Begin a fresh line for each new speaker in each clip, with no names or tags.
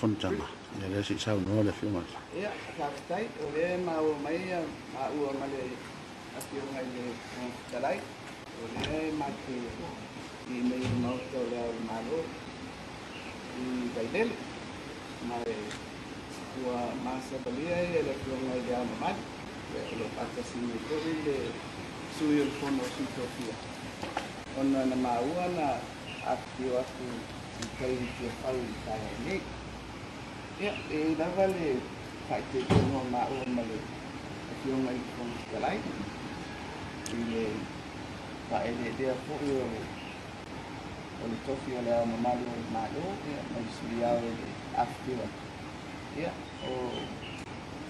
Fontana, le si sa no le filma.
Ia, tai o le mau mai a ua male a pio ngai le talai. O le mai ke I mei mau to le malo I baidel. Mai ua masa balia le pio ngai le ama mai. Le pata sini ko le suyo fono sutofia. Ona na maua na a pio aku kai ke pau kai nei. Ia, lava le fai te tono maua male a pio ngai fono talai. Le fai le dea po o le tofi o le ama malu o le malo, ia, mai suri au le aftiwa. Ia, o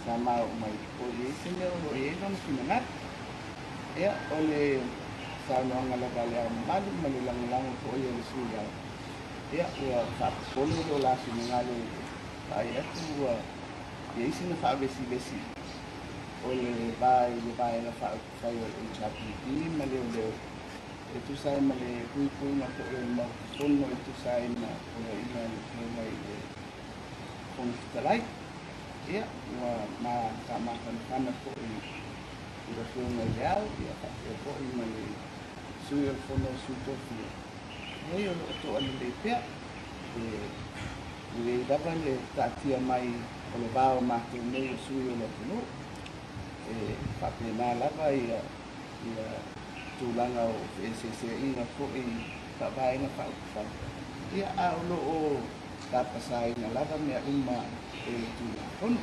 sa mau mai o le sine o lo e lona finangat. Ia, o le sa noanga lava le ama malu, male langulangu po ia le suri au. Ia, ua whapolo o la finangalo ai atu ua ia isi na whaabesi-besi. O le vai na whaai o le chaputi, male o le e tu sai ma le pui na ko e ma sono e tu sai na o le ina le mai le kong talai ia wa ma ka ma kan ko e le funo real ia ka ko I ma le sui o fono su to fi nei o to ale le pe le dava le tatia mai o le bao ma te nei o sui o le funo e pa pena lava ia tulanga o FCC ina ko I pabai na pa ia a lo o tapasai na lava me uma e tulakon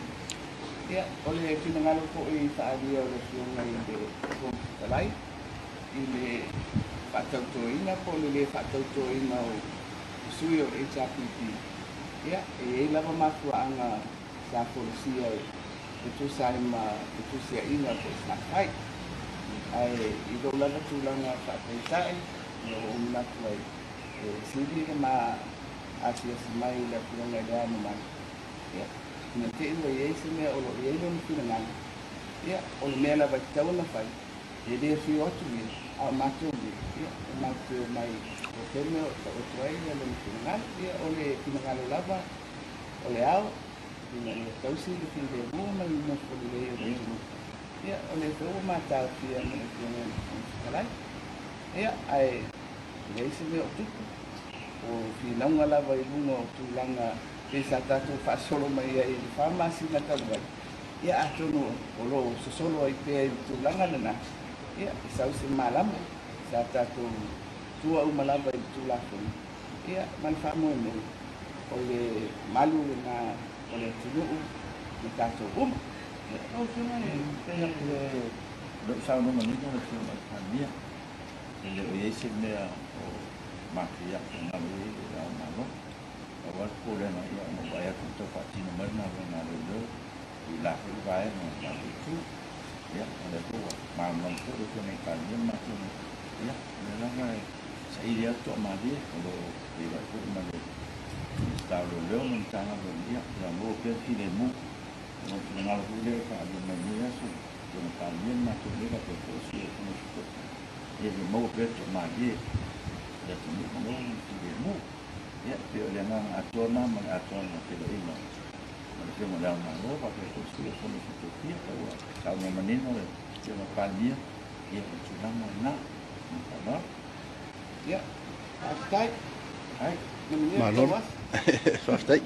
ia ole finangalo ko I taadia o le fiona I le talai I le patautoina ko le patautoina o sui o HRPP ia e lava mafuanga sa polisia e tu sai ma e tu sia ina ko sa kai ai I do lava tulanga whakaitai o umna kuai sidi ma asia mai la tulanga le anu mai ia ina te ua iei se mea o lo iei lo nukinangan ia o le mea lava tau na whai e rea whio atu ia a mātou ia o mātou mai o teme o ta o tuai ia lo nukinangan ia o le kinangalo lava o le ao ina ia tausi le fi le mua mai ina foli le o le inu ia o le feo mātau fia me le fia me kalai ia ai iei se mea o tuku o finaunga lava I lunga o tūlanga e sa tātou whaasolo mai ai I whamasi na taluai ia atono o lo sosolo ai pēa I tūlanga nana ia I sausi malama sa tātou tua umalava I tūlakoni ia man whamoe mei o le malu na o le tunuu na tātou uma ia o tūna e pēa le
lo sao no manito le tūna pania le o iese mea o makia na le la malo awal ko le na ia no vai a to patino mar na le I la ko vai no na tu ya le ko ma no ko ko ne ka ni ma ko ya le la ga sa iria to ma di ko I va ko ma le sta lo le no ta na lo dia la mo pe fi le mu no na lo le ka le ma ni ya su ko ka ni ma ko le ka ko su ko no ko e le mo pe to ma di le to ni mo le mu ya pe le na atona ma atona pe le ino se mo la ma lo pa ko su ko no ko ti ko sa no manino le se no pa dia e ko na ma na no
ia a tai ai
Malor. Swastai.